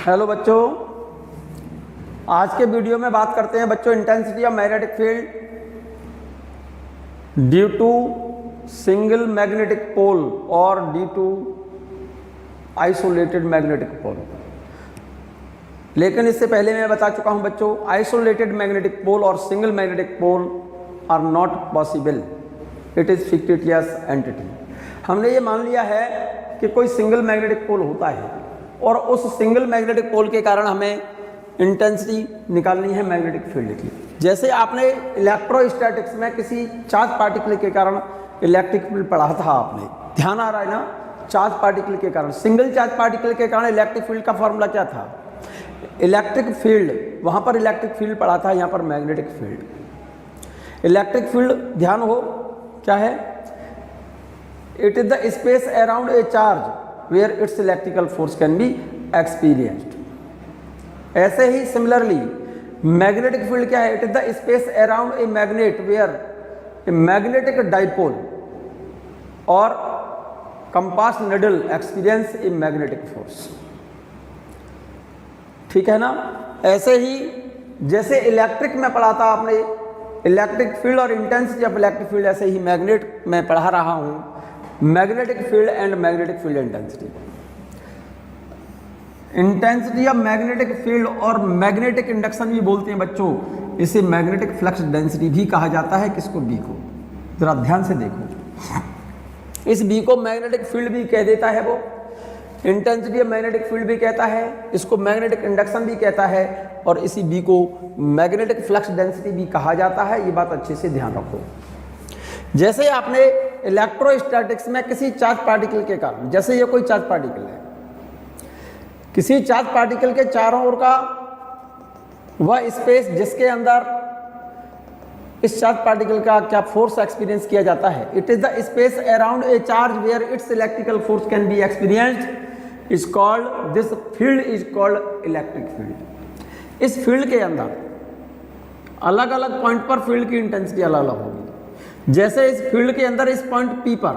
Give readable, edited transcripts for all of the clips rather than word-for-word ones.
Hello बच्चों, आज के वीडियो में बात करते हैं बच्चों intensity of magnetic field due to single magnetic pole और due to isolated magnetic pole. लेकिन इससे पहले मैं बता चुका हूं बच्चों, आइसोलेटेड मैग्नेटिक पोल और single magnetic pole are not possible, it is fictitious entity. हमने ये मान लिया है कि कोई सिंगल मैग्नेटिक पोल होता है और उस सिंगल मैग्नेटिक पोल के कारण हमें इंटेंसिटी निकालनी है मैग्नेटिक फील्ड की। जैसे आपने इलेक्ट्रोस्टैटिक्स में किसी चार्ज पार्टिकल के कारण इलेक्ट्रिक फील्ड पढ़ा था, आपने ध्यान आ रहा है ना। चार्ज पार्टिकल के कारण, सिंगल चार्ज पार्टिकल के कारण इलेक्ट्रिक फील्ड का फॉर्मूला क्या था? इलेक्ट्रिक फील्ड, वहाँ पर इलेक्ट्रिक फील्ड पढ़ा था, यहाँ पर मैग्नेटिक फील्ड। इलेक्ट्रिक फील्ड ध्यान हो क्या है? It is the space around a charge where its electrical force can be experienced. ऐसे ही सिमिलरली मैग्नेटिक फील्ड क्या है? It is the space around a magnet where a magnetic dipole और compass needle experience a magnetic force. ठीक है ना। ऐसे ही जैसे इलेक्ट्रिक में पढ़ा था आपने, इलेक्ट्रिक फील्ड और इंटेंसिटी ऑफ इलेक्ट्रिक फील्ड, ऐसे ही मैग्नेट में पढ़ा रहा हूं, magnetic field and magnetic field intensity. Intensity of magnetic field और मैग्नेटिक इंडक्शन भी बोलते हैं बच्चों, इसे मैग्नेटिक फ्लक्स डेंसिटी भी कहा जाता है। किसको? बी को। जरा ध्यान से देखो, इस बी को मैग्नेटिक फील्ड भी कह देता है वो, इंटेंसिटी ऑफ मैग्नेटिक फील्ड भी कहता है, इसको मैग्नेटिक इंडक्शन भी कहता है और इसी बी को मैग्नेटिक फ्लक्स डेंसिटी भी कहा जाता है। ये बात अच्छे से ध्यान रखो। जैसे आपने इलेक्ट्रोस्टैटिक्स में किसी चार्ज पार्टिकल के कारण, जैसे ये कोई चार्ज पार्टिकल है, किसी चार्ज पार्टिकल के चारों ओर का वह स्पेस जिसके अंदर इस चार्ज पार्टिकल का क्या फोर्स एक्सपीरियंस किया जाता है, it is the space around a charge where its electrical force can be experienced is called, this field is called electric field. इस फील्ड के अंदर अलग अलग पॉइंट पर फील्ड की इंटेंसिटी अलग अलग होगी। जैसे इस फील्ड के अंदर इस पॉइंट P पर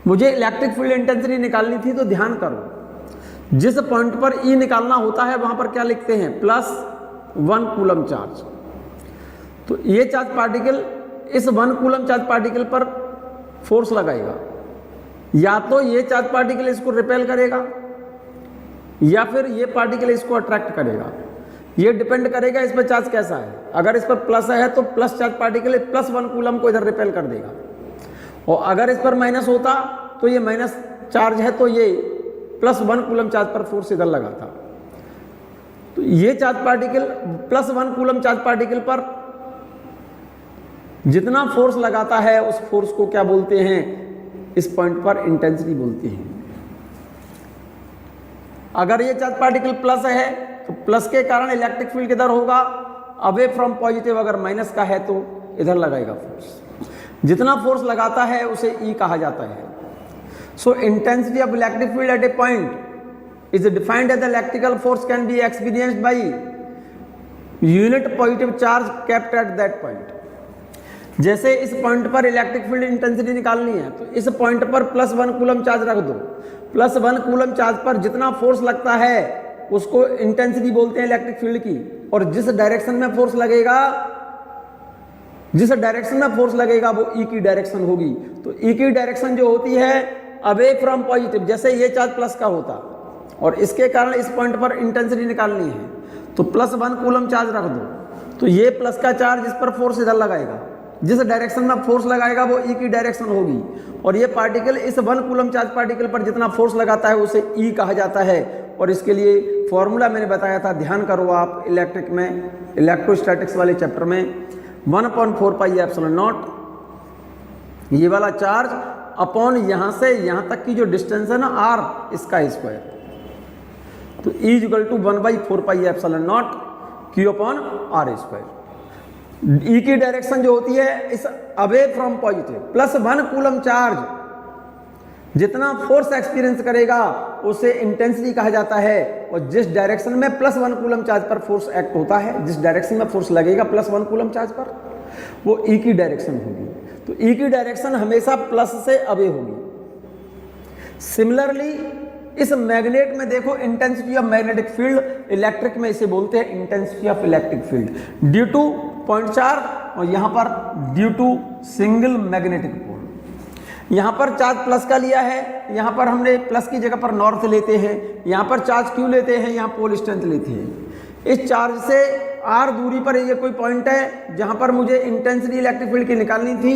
मुझे इलेक्ट्रिक फील्ड इंटेंसिटी निकालनी थी, तो ध्यान करो, जिस पॉइंट पर E निकालना होता है वहां पर क्या लिखते हैं? +1 कूलम चार्ज। तो ये चार्ज पार्टिकल इस 1 कूलम चार्ज पार्टिकल पर फोर्स लगाएगा, या तो ये चार्ज पार्टिकल इसको रिपेल करेगा या फिर ये पार्टिकल इसको अट्रैक्ट करेगा। ये डिपेंड करेगा इस पर चार्ज कैसा है। अगर इस पर प्लस है तो प्लस चार्ज पार्टिकल +1 कूलम को इधर रिपेल कर देगा, और अगर इस पर माइनस होता तो ये माइनस चार्ज है तो ये +1 कूलम चार्ज पर फोर्स इधर लगाता। तो ये charge particle +1 coulomb charge particle पर जितना फोर्स लगाता है उस फोर्स को क्या बोलते हैं? इस पॉइंट पर इंटेंसिटी बोलते हैं। अगर ये चार्ज पार्टिकल प्लस है तो प्लस के कारण इलेक्ट्रिक फील्ड किधर होगा? Away from positive. अगर माइनस का है तो इधर लगाएगा फोर्स। जितना फोर्स लगाता है उसे E कहा जाता है। So intensity of electric field at a point is defined as electrical force can be experienced by unit positive charge kept at that point. जैसे इस पॉइंट पर इलेक्ट्रिक फील्ड इंटेंसिटी निकालनी है तो इस पॉइंट पर +1 कूलम चार्ज रख दो। +1 कूलम चार्ज पर जितना फोर्स लगता है उसको इंटेंसिटी बोलते हैं इलेक्ट्रिक फील्ड की, और जिस डायरेक्शन में फोर्स लगेगा, जिस डायरेक्शन में फोर्स लगेगा वो E की डायरेक्शन होगी। तो E की डायरेक्शन जो होती है अवे फ्रॉम पॉजिटिव, जैसे ये चार्ज प्लस का होता और इसके कारण इस पॉइंट पर इंटेंसिटी निकालनी है तो +1 कूलम चार्ज रख दो, तो ये प्लस का चार्ज इस पर फोर्स इधर लगाएगा, जिस डायरेक्शन में फोर्स लगाएगा वो E की डायरेक्शन होगी, और ये पार्टिकल इस 1 कूलम चार्ज पार्टिकल पर जितना फोर्स लगाता है उसे E कहा जाता है। और इसके लिए फॉर्मूला मैंने बताया था, ध्यान करो आप, इलेक्ट्रिक में इलेक्ट्रोस्टैटिक्स वाले चैप्टर में 1/4 पाई एप्सिलॉन नॉट, ये वाला चार्ज अपॉन यहां से यहां तक की जो डिस्टेंस है ना R, इसका स्क्वायर, तो E = 1/4 pi epsilon not Q/R²। E की डायरेक्शन जो होती है इस away from positive, +1 coulomb charge जितना फोर्स एक्सपीरियंस करेगा उसे इंटेंसिटी कहा जाता है, और जिस डायरेक्शन में +1 कूलम चार्ज पर फोर्स एक्ट होता है, जिस डायरेक्शन में फोर्स लगेगा +1 कूलम चार्ज पर, वो E की डायरेक्शन होगी। तो E की डायरेक्शन हमेशा प्लस से अवे होगी। सिमिलरली इस मैग्नेट में देखो intensity of magnetic field, electric में इसे बोलते हैं intensity of electric field, due to point charge और यहां पर due to single magnetic pole. यहां पर चार्ज प्लस का लिया है, यहां पर हमने प्लस की जगह पर नॉर्थ लेते हैं, यहां पर चार्ज क्यू लेते हैं, यहां पोल स्ट्रेंथ लेते हैं। इस चार्ज से आर दूरी पर ये कोई पॉइंट है जहां पर मुझे इंटेंसिटी इलेक्ट्रिक फील्ड की निकालनी थी।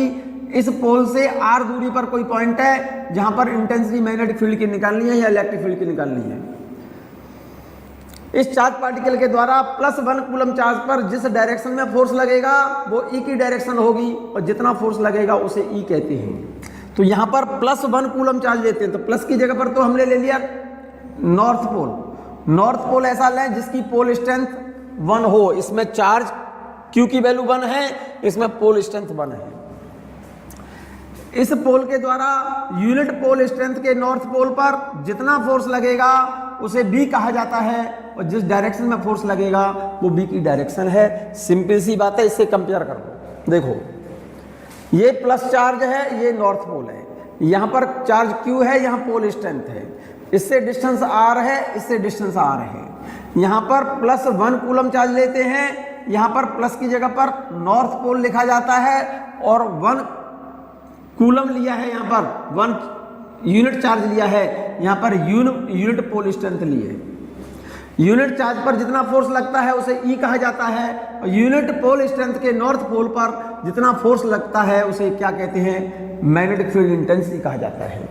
इस पोल से आर दूरी पर कोई पॉइंट है जहां पर इंटेंसिटी मैग्नेटिक फील्ड की निकालनी है या इलेक्ट्रिक फील्ड की निकालनी है। इस चार्ज पार्टिकल के द्वारा +1 कूलम चार्ज पर जिस डायरेक्शन में फोर्स लगेगा वो ई की डायरेक्शन होगी और जितना फोर्स लगेगा उसे ई कहते हैं। तो यहां पर +1 कूलम चार्ज लेते हैं तो प्लस की जगह पर तो हमने ले लिया नॉर्थ पोल। नॉर्थ पोल ऐसा लें जिसकी पोल स्ट्रेंथ 1 हो, इसमें चार्ज क्यू की वैल्यू 1 है, इसमें पोल स्ट्रेंथ 1 है। इस पोल के द्वारा यूनिट पोल स्ट्रेंथ के नॉर्थ पोल पर जितना फोर्स लगेगा उसे बी कहा जाता है और जिस डायरेक्शन में फोर्स लगेगा वो बी की डायरेक्शन है। सिंपल सी बात है, इससे कंपेयर कर लो। देखो ये प्लस चार्ज है, ये नॉर्थ पोल है, यहां पर चार्ज क्यू है, यहां पोल स्ट्रेंथ है, इससे डिस्टेंस आर है, इससे डिस्टेंस आर है। यहां पर +1 कूलम चार्ज लेते हैं, यहां पर प्लस की जगह पर नॉर्थ पोल लिखा जाता है और 1 कूलम लिया है, यहां पर 1 यूनिट चार्ज लिया है, यहां पर यूनिट पोल स्ट्रेंथ लिए। यूनिट चार्ज पर जितना फोर्स लगता है उसे ई कहा जाता है और यूनिट पोल स्ट्रेंथ के नॉर्थ पोल पर जितना फोर्स लगता है उसे क्या कहते हैं, मैग्नेटिक फील्ड इंटेंसिटी कहा जाता है।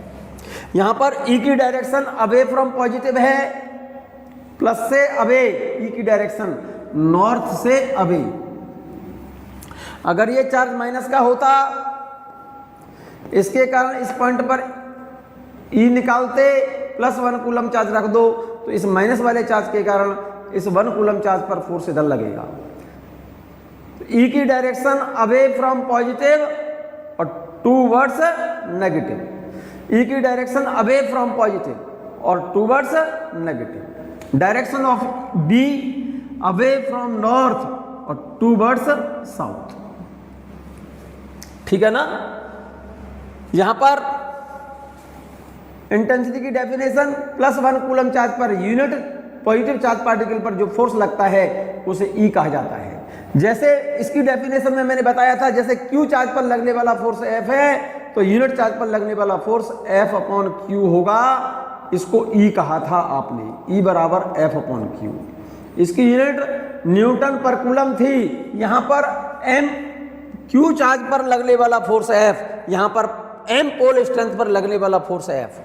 यहां पर ई की डायरेक्शन अवे फ्रॉम पॉजिटिव है, प्लस से अवे, ई की डायरेक्शन नॉर्थ से अवे। अगर ये चार्ज माइनस का होता, इसके कारण इस पॉइंट पर ई निकालते, +1 कूलम चार्ज रख दो तो इस माइनस वाले चार्ज के कारण इस 1 कूलम चार्ज पर फोर्स इधर लगेगा। ई की डायरेक्शन अवे फ्रॉम पॉजिटिव और टूवर्ड्स नेगेटिव। ई की डायरेक्शन अवे फ्रॉम पॉजिटिव और towards negative. Direction of be away from north और टूवर्ड्स साउथ। ठीक है ना। यहां पर इंटेंसिटी की definition +1 coulomb charge per unit positive charge particle पर जो फोर्स लगता है उसे ई कहा जाता है। जैसे इसकी डेफिनेशन में मैंने बताया था, जैसे क्यू चार्ज पर लगने वाला फोर्स F है तो यूनिट चार्ज पर लगने वाला फोर्स F/Q होगा। इसको ई कहा था आपने, E बराबर F/Q। इसकी यूनिट न्यूटन पर कूलम थी। यहां पर M क्यू चार्ज पर लगने वाला फोर्स F, यहां पर M पोल स्ट्रेंथ पर लगने वाला फोर्स F।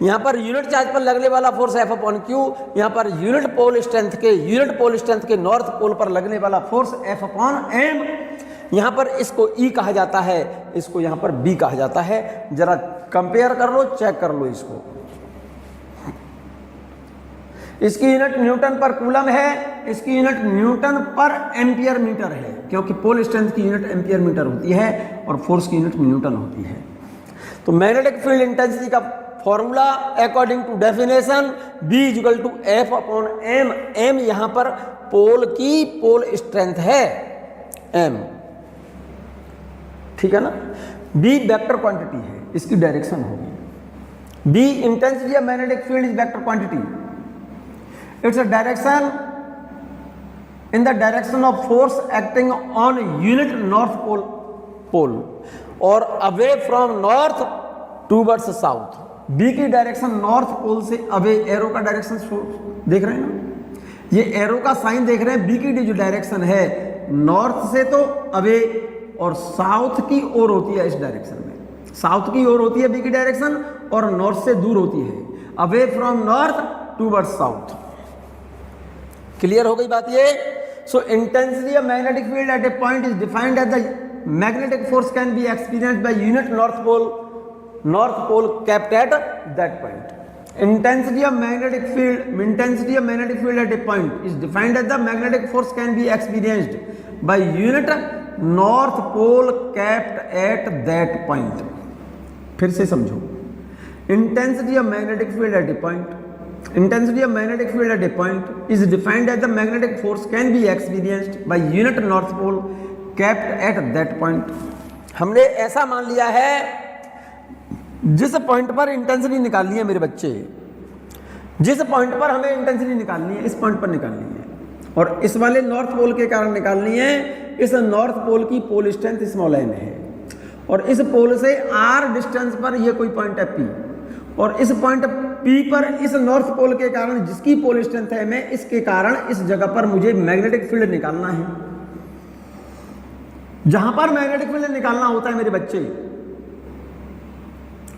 यहां पर यूनिट चार्ज पर लगने वाला फोर्स F/Q, यहां पर यूनिट पोल स्ट्रेंथ के नॉर्थ पोल पर लगने वाला फोर्स F/M। यहां पर इसको E कहा जाता है, इसको यहां पर B कहा जाता है। जरा कंपेयर कर लो, चेक कर लो इसको। इसकी यूनिट न्यूटन पर कूलम है, इसकी यूनिट न्यूटन पर एम्पियर मीटर है, क्योंकि पोल स्ट्रेंथ की यूनिट एम्पियर मीटर होती है और फोर्स की यूनिट न्यूटन होती है। तो मैग्नेटिक फील्ड इंटेंसिटी का formula according to definition B = F/M। M यहां पर पोल की पोल स्ट्रेंथ है M, ठीक है ना। B वेक्टर क्वांटिटी है, इसकी डायरेक्शन होगी। B intensity of magnetic field is vector quantity. It's a direction in the direction of force acting on unit north pole और away from north towards south। B की direction north pole से away, arrow का direction देख रहे हैं ना, ये arrow का साइन देख रहे हैं। B की जो डायरेक्शन है नॉर्थ से तो अवे और साउथ की ओर होती है। इस डायरेक्शन में साउथ की ओर होती है B की डायरेक्शन और नॉर्थ से दूर होती है, away from north towards south. Clear हो गई बात ये। So intensity of magnetic field at a point is defined as the magnetic force can be experienced by unit north pole kept at that point. Intensity of magnetic field at a point is defined as the magnetic force can be experienced by unit north pole kept at that point. फिर से समझो, intensity of magnetic field at a point is defined as the magnetic force can be experienced by unit north pole kept at that point। हमने ऐसा मान लिया है, जिस point पर इंटेंसिटी निकालनी है मेरे बच्चे, जिस पॉइंट पर हमें इंटेंसिटी निकालनी है, इस पॉइंट पर निकालनी है, और इस वाले नॉर्थ पोल के कारण निकालनी है। इस नॉर्थ पोल की पोल स्ट्रेंथ स्मॉल m है, और इस पोल से r डिस्टेंस पर ये कोई पॉइंट है P, और इस पॉइंट P पर इस नॉर्थ पोल के कारण जिसकी पोल स्ट्रेंथ है m, इसके कारण इस जगह पर मुझे मैग्नेटिक फील्ड निकालना है। जहां पर मैग्नेटिक फील्ड निकालना होता है मेरे बच्चे,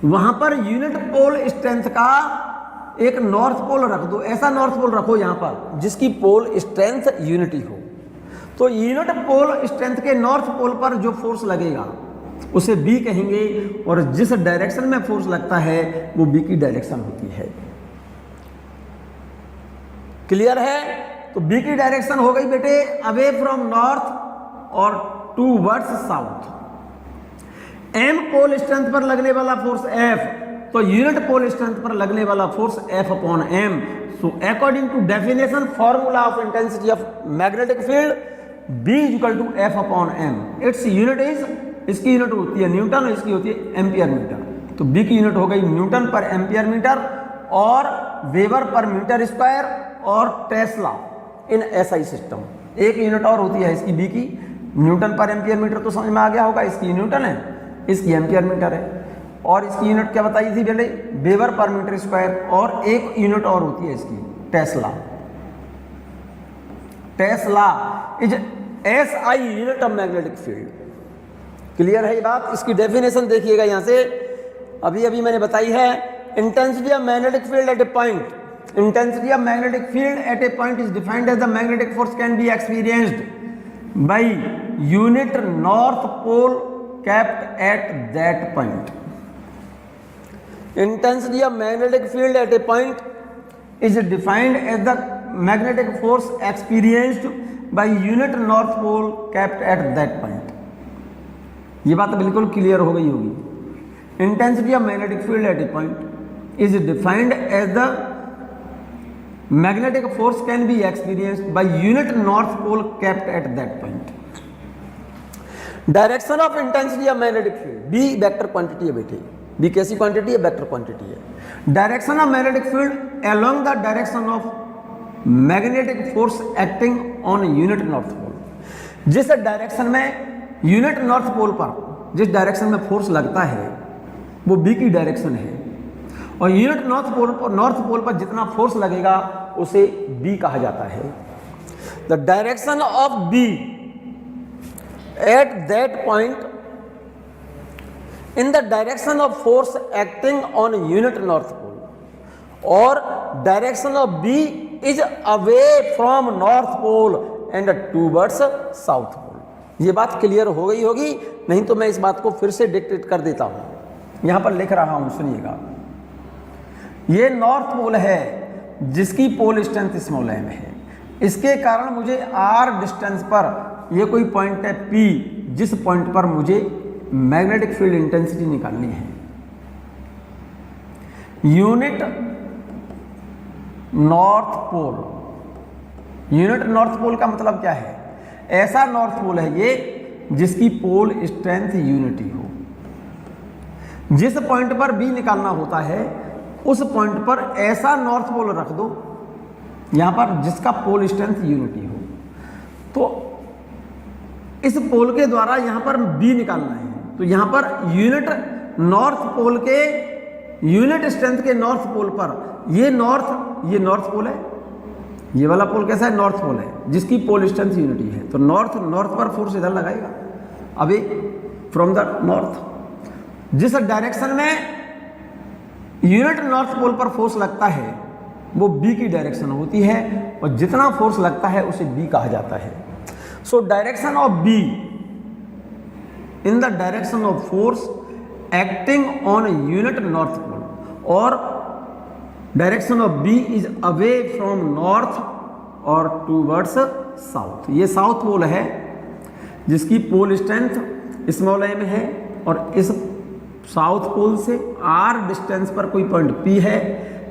वहां पर यूनिट पोल स्ट्रेंथ का एक नॉर्थ पोल रख दो, ऐसा नॉर्थ पोल रखो यहां पर जिसकी पोल स्ट्रेंथ यूनिटी हो। तो यूनिट पोल स्ट्रेंथ के नॉर्थ पोल पर जो फोर्स लगेगा उसे B कहेंगे, और जिस डायरेक्शन में फोर्स लगता है वो B की डायरेक्शन होती है। क्लियर है? तो B की डायरेक्शन हो गई बेटे अवे फ्रॉम नॉर्थ और towards south. M pole strength पर लगने वाला फोर्स F, तो यूनिट पोल स्ट्रेंथ पर लगने वाला force F upon M। So according to definition formula of intensity of magnetic field, B is equal to F upon M। Its unit is, इसकी यूनिट होती है न्यूटन, इसकी होती है एम्पियर मीटर। तो B की यूनिट हो गई न्यूटन पर एम्पियर मीटर, और वेबर पर मीटर स्क्वायर, और टेस्ला इन एसआई सिस्टम। एक यूनिट और होती है इसकी B की, न्यूटन पर एम्पियर मीटर तो समझ में आ गया होगा, इसकी न्यूटन है, इसकी एम्पियर मीटर है, और इसकी यूनिट क्या बताई थी पहले, वेबर पर मीटर स्क्वायर, और एक यूनिट और होती है इसकी Tesla. Tesla is SI unit of magnetic field. Clear है ये बात? इसकी डेफिनेशन देखिएगा यहां से, अभी अभी मैंने बताई है। Intensity of magnetic field at a point, intensity of magnetic field at a point is defined as the magnetic force can be experienced by unit north pole kept at that point. Intensity of magnetic field at a point is defined as the magnetic force experienced by unit north pole kept at that point. ये बात बिल्कुल clear हो गई होगी। Intensity of magnetic field at a point is defined as the magnetic force can be experienced by unit north pole kept at that point. Direction of intensity of magnetic field, B vector quantity है बेटे, B कैसी quantity है? Vector quantity है। Direction of magnetic field along the direction of magnetic force acting on unit north pole. जिस direction में unit north pole पर जिस direction में फोर्स लगता है वो B की डायरेक्शन है, और यूनिट नॉर्थ पोल पर जितना फोर्स लगेगा उसे B कहा जाता है। The direction of B at that point in the direction of force acting on unit north pole, और direction of B is away from north pole and towards south pole. ये बात clear हो गई होगी, नहीं तो मैं इस बात को फिर से डिक्टेट कर देता हूं। यहां पर लिख रहा हूं, सुनिएगा। ये नॉर्थ पोल है जिसकी पोल स्ट्रेंथ स्मॉल m है, इसके कारण मुझे r डिस्टेंस पर ये कोई पॉइंट है P, जिस पॉइंट पर मुझे मैग्नेटिक फील्ड इंटेंसिटी निकालनी है। Unit north pole, unit north pole का मतलब क्या है? ऐसा नॉर्थ पोल है ये जिसकी पोल स्ट्रेंथ यूनिटी हो। जिस पॉइंट पर B निकालना होता है उस पॉइंट पर ऐसा नॉर्थ पोल रख दो यहां पर जिसका पोल स्ट्रेंथ यूनिटी हो। तो इस पोल के द्वारा यहां पर B निकालना है, तो यहां पर यूनिट नॉर्थ पोल के यूनिट स्ट्रेंथ के नॉर्थ पोल पर ये नॉर्थ पोल है, ये वाला पोल कैसा है? नॉर्थ पोल है जिसकी पोल स्ट्रेंथ यूनिटी है। तो नॉर्थ पर फोर्स इधर लगाएगा, अभी फ्रॉम द नॉर्थ। जिस डायरेक्शन में यूनिट नॉर्थ पोल पर फोर्स लगता है वो B की डायरेक्शन होती है, और जितना फोर्स लगता है उसे B कहा जाता है। So direction of B in the direction of force acting on unit north pole, और direction of B is away from north और टूवर्ड्स साउथ। ये साउथ पोल है जिसकी पोल स्ट्रेंथ स्मॉल m है, और इस साउथ पोल से r डिस्टेंस पर कोई पॉइंट P है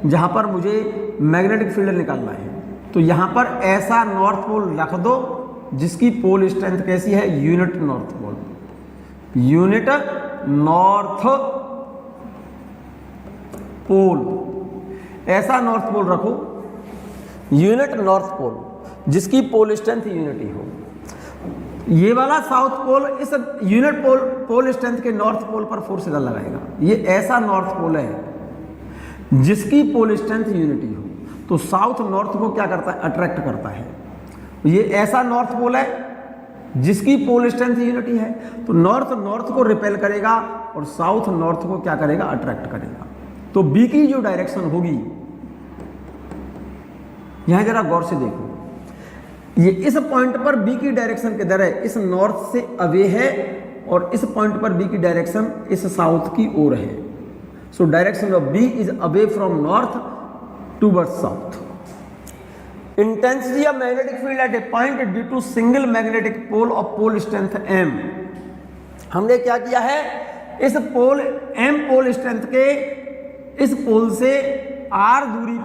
जहां पर मुझे मैग्नेटिक फील्ड निकालना है। तो यहां पर ऐसा नॉर्थ पोल रख दो जिसकी पोल स्ट्रेंथ कैसी है? Unit north pole, unit north pole. ऐसा नॉर्थ पोल रखो, यूनिट नॉर्थ पोल, जिसकी पोल स्ट्रेंथ यूनिटी हो। ये वाला साउथ पोल इस यूनिट पोल स्ट्रेंथ के नॉर्थ पोल पर फोर्स इधर लगाएगा। ये ऐसा नॉर्थ पोल है जिसकी पोल स्ट्रेंथ यूनिटी हो, तो साउथ नॉर्थ को क्या करता है, अट्रैक्ट करता है। ये ऐसा नॉर्थ पोल है जिसकी पोल स्ट्रेंथ यूनिटी है, तो नॉर्थ नॉर्थ को रिपेल करेगा और साउथ नॉर्थ को क्या करेगा, अट्रैक्ट करेगा। तो बी की जो डायरेक्शन होगी, यहां जरा गौर से देखो, ये इस पॉइंट पर बी की डायरेक्शन किधर है, इस नॉर्थ से अवे है, और इस पॉइंट पर बी की डायरेक्शन इस साउथ की ओर है। So direction of B is away from north towards south. Intensity of magnetic field at a point due to single magnetic pole of pole strength m। हमने क्या किया है, इस पोल m पोल स्ट्रेंथ के इस पोल से r दूरी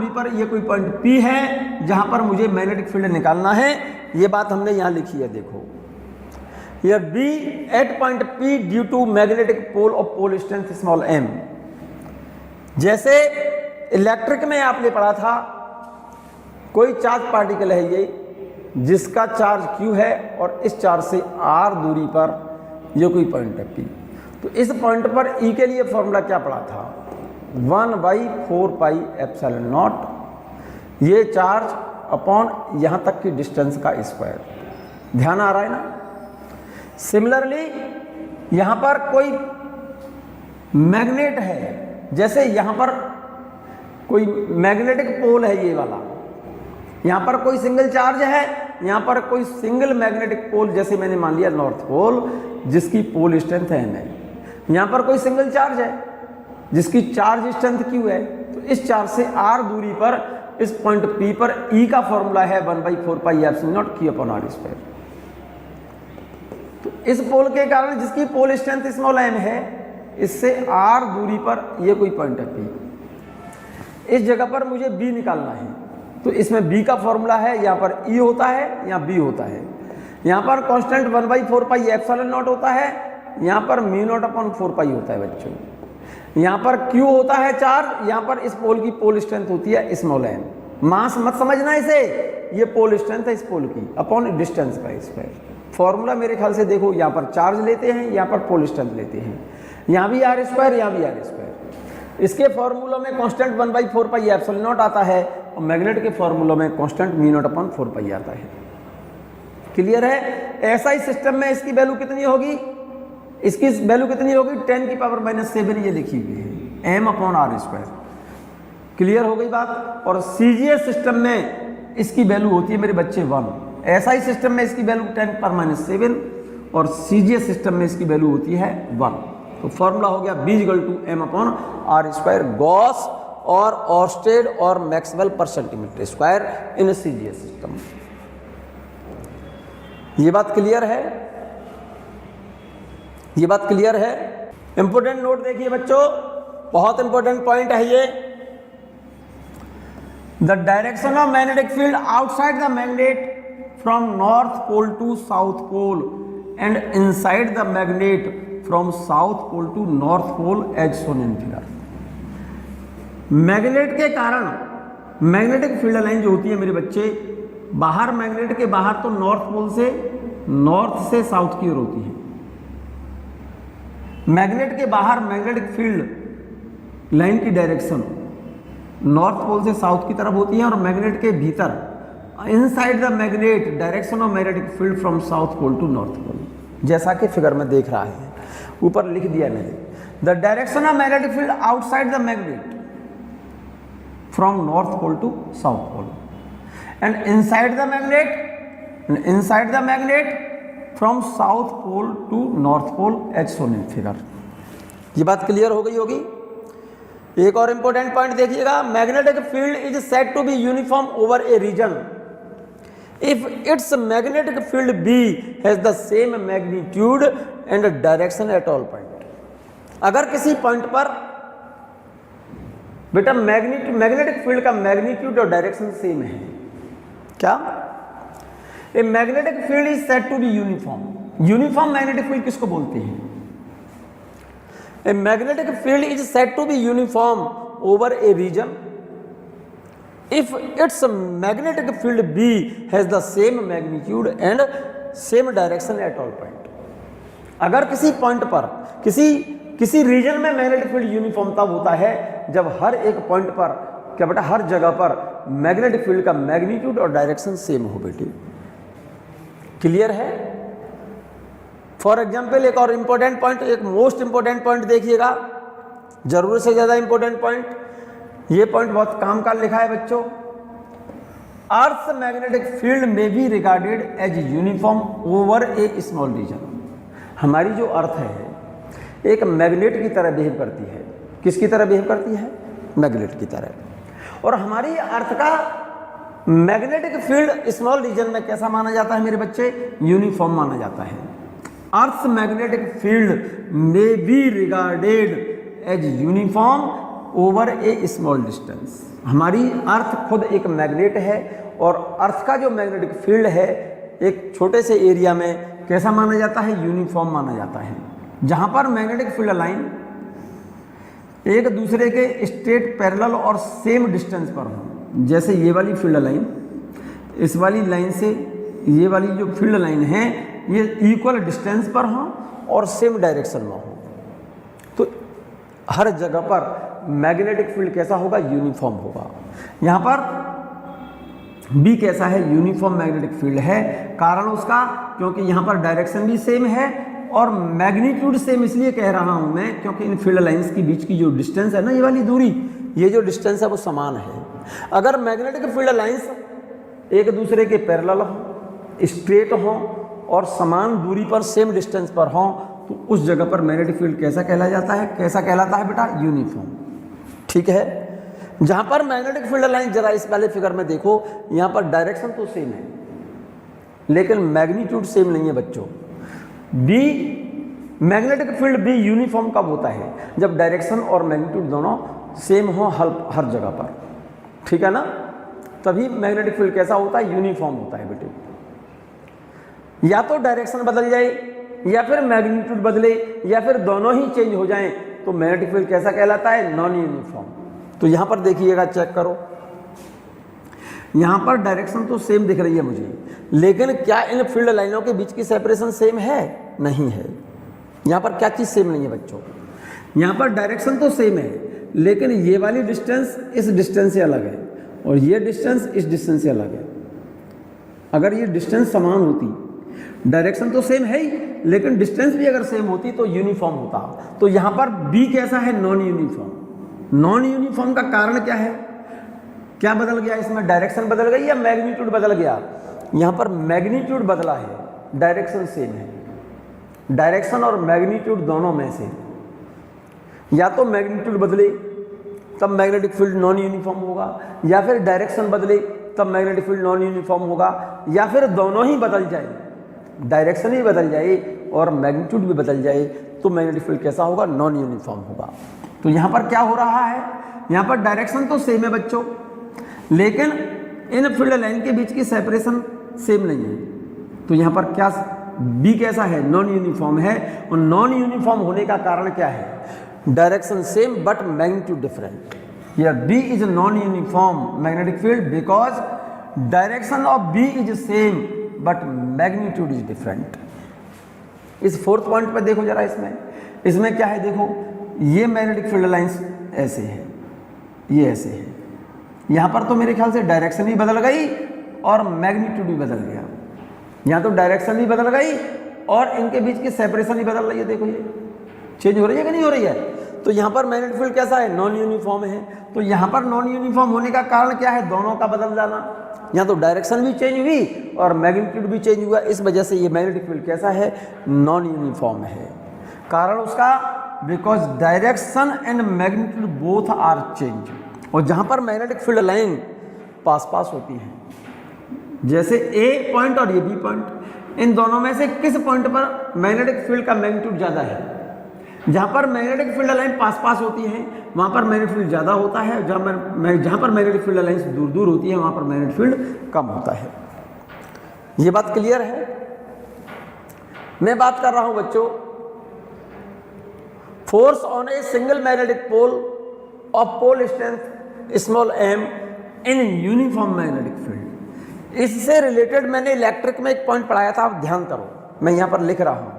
पर ये कोई पॉइंट P है जहां पर मुझे मैग्नेटिक फील्ड निकालना है। ये बात हमने यहां लिखी है, देखो ये B at point P due to magnetic pole of pole strength small m। जैसे इलेक्ट्रिक में आपने पढ़ा था, कोई चार्ज पार्टिकल है ये, जिसका चार्ज Q है और इस चार्ज से R दूरी पर ये कोई पॉइंट है P। तो इस पॉइंट पर E के लिए फॉर्मूला क्या पढ़ा था, 1/4πε0, ये चार्ज अपॉन यहां तक की डिस्टेंस का स्क्वायर। ध्यान आ रहा है ना। सिमिलरली यहां पर कोई मैग्नेट है, जैसे यहां पर कोई मैग्नेटिक पोल है, ये वाला, यहां पर कोई सिंगल चार्ज है, यहां पर कोई सिंगल मैग्नेटिक पोल, जैसे मैंने मान लिया नॉर्थ पोल, जिसकी पोल स्ट्रेंथ है m। यहां पर कोई सिंगल चार्ज है जिसकी चार्ज स्ट्रेंथ Q है, तो इस चार्ज से R दूरी पर इस पॉइंट P पर E का फॉर्मूला है 1/4πε0 Q/r²। तो इस पोल के कारण जिसकी पोल स्ट्रेंथ स्मॉल m है, इससे R दूरी पर ये कोई पॉइंट है P, इस जगह पर मुझे B निकालना है। तो इसमें B का फॉर्मूला है, यहाँ पर E होता है, यहाँ B होता है। यहाँ पर कांस्टेंट 1/4πε0 होता है, यहाँ पर μ0/4π होता है बच्चों। यहाँ पर Q होता है चार्ज, यहाँ पर इस पोल की पोल स्ट्रेंथ होती है स्मॉल m। मास मत समझना इसे, ये पोल स्ट्रेंथ है इस पोल की अपॉन डिस्टेंस का स्क्वायर। फॉर्मूला मेरे ख्याल से देखो, यहाँ पर चार्ज लेते हैं, यहाँ पर पोल स्ट्रेंथ लेते हैं, यहाँ भी r², यहाँ भी r²। इसके फॉर्मूलों में कांस्टेंट 1/4πε0 आता है और मैग्नेट के फॉर्मूलों में कांस्टेंट μ0/4π आता है। क्लियर है। ऐसा ही सिस्टम में इसकी वैल्यू कितनी होगी, इसकी वैल्यू कितनी होगी, 10⁻⁷ ये लिखी हुई है, m/r²। क्लियर हो गई बात। और CGS सिस्टम में इसकी वैल्यू होती है मेरे बच्चे 1। ऐसा ही सिस्टम में इसकी वैल्यू 10⁻⁷ और CGS सिस्टम में इसकी वैल्यू होती है 1। तो फॉर्मूला हो गया B = m/r², गॉस और ऑर्स्टेड और मैक्सवेल पर सेंटीमीटर स्क्वायर इन CGS सिस्टम। ये बात क्लियर है, ये बात क्लियर है। इंपोर्टेंट नोट देखिए बच्चों, बहुत इंपोर्टेंट पॉइंट है ये। The direction of magnetic field outside the magnet from north pole to south pole and inside the magnet from south pole to north pole as shown in figure. Magnet के कारण magnetic field line जो होती है मेरे बच्चे, बाहर magnet के बाहर तो नॉर्थ पोल से नॉर्थ से साउथ की ओर होती है। मैग्नेट के बाहर मैग्नेटिक फील्ड लाइन की डायरेक्शन नॉर्थ पोल से साउथ की तरफ होती है, और मैग्नेट के भीतर inside the magnet direction of magnetic field from south pole to north pole, जैसा कि फिगर में देख रहा है, ऊपर लिख दिया मैंने। The direction of magnetic field outside the magnet from north pole to south pole and inside the magnet from south pole to north pole as shown in figure. ये बात क्लियर हो गई होगी। एक और इंपॉर्टेंट पॉइंट देखिएगा, magnetic field is said to be uniform over a region if its magnetic field B has the same magnitude and direction at all point। अगर किसी पॉइंट पर बेटा मैग्नेटिक फील्ड का मैग्नीट्यूड और डायरेक्शन सेम है, क्या? A magnetic field is said to be uniform. Uniform magnetic field किसको बोलते हैं? A magnetic field is said to be uniform over a region if its magnetic field B has the same magnitude and same direction at all point। अगर किसी point पर किसी reason में magnetic field uniform तब होता है जब हर एक पॉइंट पर, क्या बेटा, हर जगह पर मैग्नेटिक फील्ड का मैग्नीट्यूड और डायरेक्शन सेम हो बेटे। क्लियर है? फॉर एग्जाम्पल एक और इंपॉर्टेंट पॉइंट, एक मोस्ट इंपॉर्टेंट पॉइंट देखिएगा, जरूरत से ज्यादा इंपॉर्टेंट पॉइंट, ये पॉइंट बहुत काम का लिखा है बच्चों। Earth magnetic field may be regarded as uniform over a small region. हमारी जो अर्थ है एक मैग्नेट की तरह बिहेव करती है। किसकी तरह बिहेव करती है? मैग्नेट की तरह। और हमारी अर्थ का मैग्नेटिक फील्ड स्मॉल रीजन में कैसा माना जाता है मेरे बच्चे? यूनिफॉर्म माना जाता है। Earth magnetic field may be regarded as uniform over a small distance. हमारी अर्थ खुद एक मैग्नेट है और अर्थ का जो मैग्नेटिक फील्ड है एक छोटे से एरिया में कैसा माना जाता है? यूनिफॉर्म माना जाता है। जहां पर मैग्नेटिक फील्ड लाइन एक दूसरे के स्ट्रेट पैरेलल और सेम डिस्टेंस पर हो, जैसे ये वाली फील्ड लाइन इस वाली लाइन से ये वाली जो फील्ड लाइन है ये इक्वल डिस्टेंस पर हो और सेम डायरेक्शन में हो, तो हर जगह पर मैग्नेटिक फील्ड कैसा होगा? यूनिफॉर्म होगा। यहाँ पर बी कैसा है? यूनिफॉर्म मैग्नेटिक फील्ड है। कारण उसका, क्योंकि यहाँ पर डायरेक्शन भी सेम है और मैग्नीट्यूड सेम इसलिए कह रहा हूँ मैं क्योंकि इन फील्ड लाइंस के बीच की जो डिस्टेंस है ना, ये वाली दूरी, ये जो डिस्टेंस है वो समान है। अगर मैग्नेटिक फील्ड लाइंस एक दूसरे के पैरेलल हो, स्ट्रेट हो और समान दूरी पर सेम डिस्टेंस पर हो, तो उस जगह पर मैग्नेटिक फील्ड कैसा कहला जाता है? कैसा कहलाता है बेटा? यूनिफॉर्म। ठीक है? जहां पर मैग्नेटिक फील्ड लाइन, जरा इस वाले फिगर में देखो, यहां पर डायरेक्शन तो सेम है लेकिन मैग्नीट्यूड सेम नहीं है बच्चों। B magnetic field B uniform कब होता है? जब डायरेक्शन और मैग्नीट्यूड दोनों सेम हो हर जगह पर। ठीक है ना? तभी मैग्नेटिक फील्ड कैसा होता है? यूनिफॉर्म होता है बेटे। या तो डायरेक्शन बदल जाए या फिर मैग्नीट्यूड बदले या फिर दोनों ही चेंज हो जाएं तो मैग्नेटिक फील्ड कैसा कहलाता है? Non uniform. तो यहां पर देखिएगा, चेक करो, यहां पर डायरेक्शन तो सेम दिख रही है मुझे, लेकिन क्या इन फील्ड लाइनों के बीच की सेपरेशन सेम है? नहीं है। यहां पर क्या चीज सेम नहीं है बच्चों? यहां पर डायरेक्शन तो सेम है लेकिन ये वाली डिस्टेंस इस डिस्टेंस से अलग है और ये डिस्टेंस इस डिस्टेंस से अलग है। अगर ये डिस्टेंस समान होती, डायरेक्शन तो सेम है ही लेकिन डिस्टेंस भी अगर सेम होती तो यूनिफॉर्म होता। तो यहां पर बी कैसा है? Non uniform. नॉन यूनिफॉर्म का कारण क्या है? क्या बदल गया इसमें? डायरेक्शन बदल गई या मैग्नीट्यूड बदल गया? यहां पर मैग्नीट्यूड बदला है, डायरेक्शन सेम है। डायरेक्शन और मैग्नीट्यूड दोनों में से या तो मैग्नीट्यूड बदले तब मैग्नेटिक फील्ड नॉन यूनिफॉर्म होगा, या फिर डायरेक्शन बदले तब मैग्नेटिक फील्ड नॉन यूनिफॉर्म होगा, या फिर दोनों ही बदल जाए, डायरेक्शन भी बदल जाए और मैग्नीट्यूड भी बदल जाए तो मैग्नेटिक फील्ड कैसा होगा? नॉन यूनिफॉर्म होगा। तो यहाँ पर क्या हो रहा है? यहाँ पर डायरेक्शन तो सेम है बच्चों लेकिन इन फील्ड लाइन के बीच की सेपरेशन सेम नहीं है। तो यहाँ पर क्या बी कैसा है? नॉन यूनिफॉर्म है। और नॉन यूनिफॉर्म होने का कारण क्या है? Direction same but magnitude different. या B is non uniform magnetic field because direction of B is same but magnitude is different. इस फोर्थ पॉइंट पर देखो जरा, इसमें क्या है? देखो, ये मैग्नेटिक फील्ड लाइंस ऐसे है, ये ऐसे है। यहां पर तो मेरे ख्याल से डायरेक्शन भी बदल गई और मैग्नीट्यूड भी बदल गया। यहां तो डायरेक्शन भी बदल गई और इनके बीच की सेपरेशन भी बदल रही है। देखो ये चेंज हो रही है कि नहीं हो रही है? तो यहां पर मैग्नेटिक फील्ड कैसा है? नॉन यूनिफॉर्म है। तो यहां पर नॉन यूनिफॉर्म होने का कारण क्या है? दोनों का बदल जाना। यहाँ तो डायरेक्शन भी चेंज हुई और मैग्नीट्यूड भी चेंज हुआ, इस वजह से ये मैग्नेटिक फील्ड कैसा है? नॉन यूनिफॉर्म है। कारण उसका because direction and magnitude both are change. और जहाँ पर मैग्नेटिक फील्ड लाइन पास पास होती है, जैसे ए पॉइंट और ये बी पॉइंट, इन दोनों में से किस पॉइंट पर मैग्नेटिक फील्ड का मैग्नीट्यूड ज़्यादा है? जहाँ पर मैग्नेटिक फील्ड लाइन पास पास होती है वहाँ पर मैग्नेटिक फील्ड ज़्यादा होता है, जहाँ पर मैग्नेटिक फील्ड लाइन दूर दूर होती है वहाँ पर मैग्नेटिक फील्ड कम होता है। ये बात क्लियर है? मैं बात कर रहा हूँ बच्चों, force on a single magnetic pole of pole strength small m in uniform magnetic field. इससे रिलेटेड मैंने इलेक्ट्रिक में एक पॉइंट पढ़ाया था, आप ध्यान करो, मैं यहां पर लिख रहा हूं,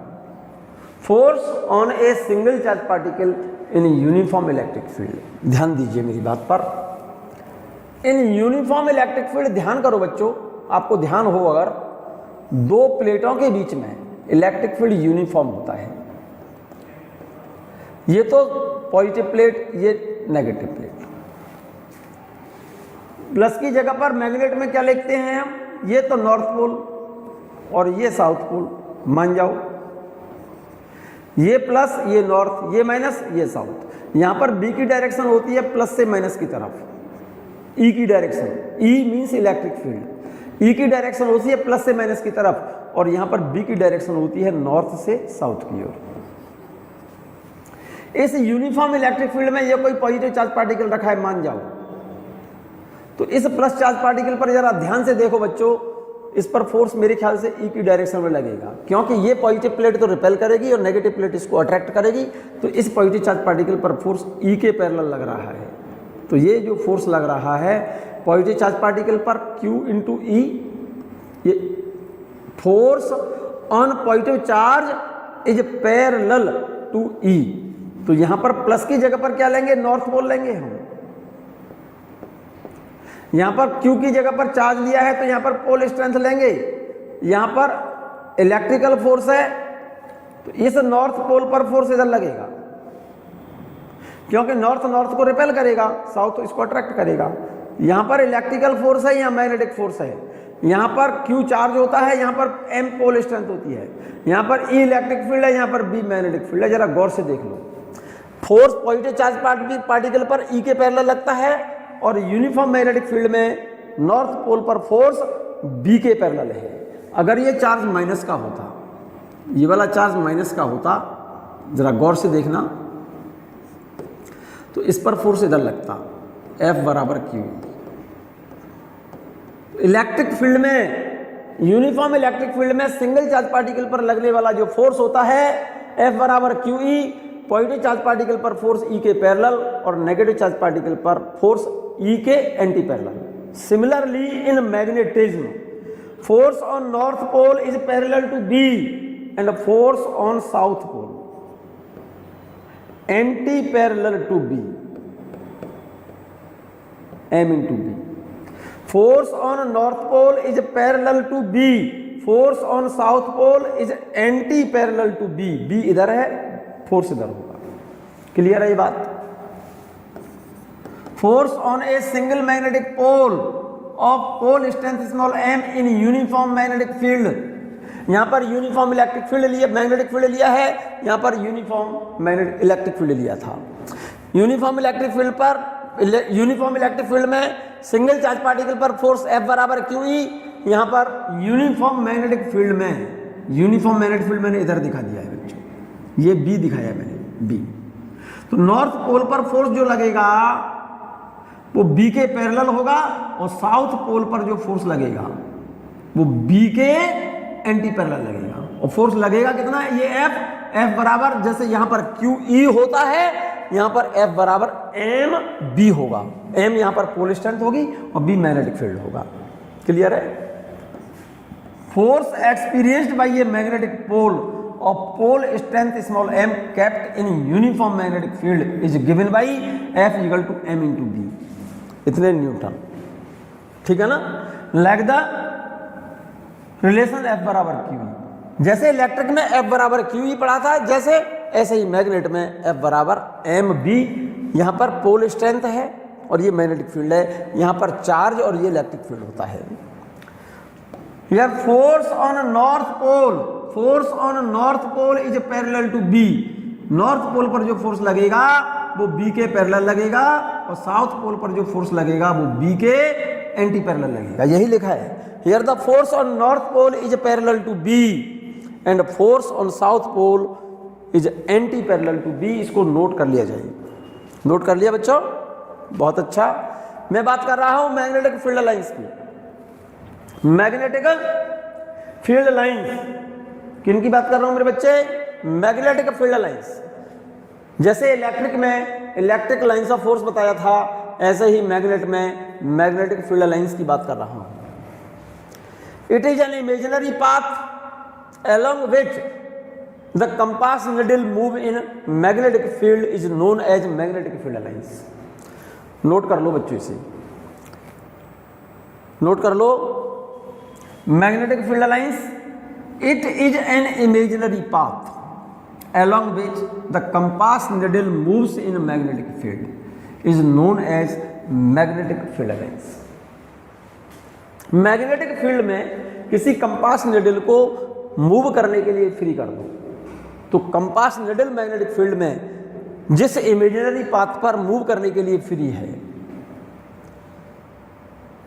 force on a single charge particle in uniform electric field. ध्यान दीजिए मेरी बात पर, इन यूनिफॉर्म इलेक्ट्रिक फील्ड, ध्यान करो बच्चों, आपको ध्यान हो, अगर दो प्लेटों के बीच में इलेक्ट्रिक फील्ड यूनिफॉर्म होता है, ये तो पॉजिटिव प्लेट, ये नेगेटिव प्लेट, प्लस की जगह पर मैग्नेट में क्या लिखते हैं हम, ये तो नॉर्थ पोल और ये साउथ पोल, मान जाओ, ये प्लस, ये नॉर्थ, ये माइनस, ये साउथ। यहां पर बी की डायरेक्शन होती है प्लस से माइनस की तरफ, ई की डायरेक्शन, ई मींस इलेक्ट्रिक फील्ड, ई की डायरेक्शन होती है प्लस से माइनस की तरफ, और यहां पर बी की डायरेक्शन होती है नॉर्थ से साउथ की ओर। इस यूनिफॉर्म इलेक्ट्रिक फील्ड में ये कोई पॉजिटिव चार्ज पार्टिकल रखा है, मान जाओ, तो इस प्लस चार्ज पार्टिकल पर जरा ध्यान से देखो बच्चों, इस पर फोर्स मेरे ख्याल से ई की डायरेक्शन में लगेगा, क्योंकि ये पॉजिटिव प्लेट तो रिपेल करेगी और नेगेटिव प्लेट इसको अट्रैक्ट करेगी, तो इस पॉजिटिव चार्ज पार्टिकल पर फोर्स ई के पैरेलल लग रहा है। तो ये जो फोर्स लग रहा है पॉजिटिव चार्ज पार्टिकल पर Q इंटू ई, ये force on positive charge is parallel to E. तो यहां पर प्लस की जगह पर क्या लेंगे, नॉर्थ पोल लेंगे हम, यहां पर Q की जगह पर चार्ज लिया है तो यहां पर पोल स्ट्रेंथ लेंगे, यहां पर इलेक्ट्रिकल फोर्स है तो इस नॉर्थ पोल पर फोर्स इधर लगेगा, क्योंकि नॉर्थ नॉर्थ को रिपेल करेगा, साउथ इसको अट्रैक्ट करेगा। यहां पर इलेक्ट्रिकल फोर्स है, यहां मैग्नेटिक फोर्स है, यहां पर Q चार्ज होता है, यहां पर M पोल स्ट्रेंथ होती है, यहां पर E इलेक्ट्रिक फील्ड है, यहां पर B मैग्नेटिक फील्ड है। जरा गौर से देख लो, फोर्स पॉजिटिव चार्ज पार्टिकल पर E के पैरेलल लगता है और यूनिफॉर्म मैग्नेटिक फील्ड में नॉर्थ पोल पर फोर्स B के पैरेलल है। अगर ये चार्ज माइनस का होता, ये वाला चार्ज माइनस का होता, जरा गौर से देखना, तो इस पर फोर्स इधर लगता, F बराबर Q। इलेक्ट्रिक फील्ड में, यूनिफॉर्म इलेक्ट्रिक फील्ड में सिंगल चार्ज पार्टिकल पर लगने वाला जो फोर्स होता है F बराबर QE, पॉजिटिव चार्ज पार्टिकल पर फोर्स E के पैरेलल और नेगेटिव चार्ज पार्टिकल पर फोर्स E के anti parallel. Similarly in magnetism, force on north pole is parallel to B and force on south pole anti parallel to B, M into B. Force on north pole is parallel to B. Force on south pole is anti parallel to B. B इधर है, force इधर होगा। Clear है ये बात? Force on a single magnetic pole of pole strength small m in uniform magnetic field. यहां पर uniform electric field लिया, मैग्नेटिक फील्ड लिया है, यहां पर यूनिफॉर्म मैग्नेटिक इलेक्ट्रिक फील्ड लिया था। यूनिफॉर्म इलेक्ट्रिक फील्ड पर, यूनिफॉर्म इलेक्ट्रिक फील्ड में सिंगल चार्ज पार्टिकल पर फोर्स F बराबर QE। यहां पर यूनिफॉर्म मैग्नेटिक फील्ड में, यूनिफॉर्म मैग्नेटिक फील्ड मैंने इधर दिखा दिया है बच्चों, ये B दिखाया मैंने, B। तो नॉर्थ पोल पर फोर्स जो लगेगा वो B के पैरेलल होगा और साउथ पोल पर जो फोर्स लगेगा वो B के एंटी पैरेलल लगेगा। और फोर्स लगेगा कितना, ये F बराबर, जैसे यहां पर QE होता है, यहां पर F बराबर MB होगा। M यहां पर पोल स्ट्रेंथ होगी और B मैग्नेटिक फील्ड होगा। क्लियर है? Force experienced by a magnetic pole of pole strength small m kept in uniform magnetic field is given by F equal to M into B, इतने newton. ठीक है ना? Like the relation F बराबर QE। जैसे electric में F बराबर QE पढ़ा था, जैसे ऐसे ही मैग्नेट में F बराबर MB। यहां पर पोल स्ट्रेंथ है और ये मैग्नेटिक फील्ड है, यहां पर चार्ज और ये इलेक्ट्रिक फील्ड होता है। Here force on north pole, force on north pole is parallel to B। North pole पर जो फोर्स लगेगा वो B के पैरेलल लगेगा और साउथ पोल पर जो फोर्स लगेगा वो B के एंटी पैरेलल लगेगा। यही लिखा है, Here the force on north pole is parallel to B and force on south pole is anti parallel to B। इसको नोट कर लिया जाए। नोट कर लिया बच्चों? बहुत अच्छा। मैं बात कर रहा हूं मैग्नेटिक फील्ड लाइंस की। मैग्नेटिक फील्ड लाइंस किन की बात कर रहा हूं मेरे बच्चे? Magnetic field lines. जैसे इलेक्ट्रिक में इलेक्ट्रिक लाइंस ऑफ फोर्स बताया था, ऐसे ही मैग्नेट में मैग्नेटिक फील्ड लाइंस की बात कर रहा हूं। It is an imaginary path along which the compass needle move in magnetic field is known as magnetic field lines। Note कर लो बच्चों, इसे नोट कर लो। Magnetic field lines, it is an imaginary path along which the compass needle moves in magnetic field is known as magnetic field lines। Magnetic field में किसी compass needle को move करने के लिए फ्री कर दो तो कंपास निडल मैग्नेटिक फील्ड में जिस इमेजिनरी पाथ पर मूव करने के लिए फ्री है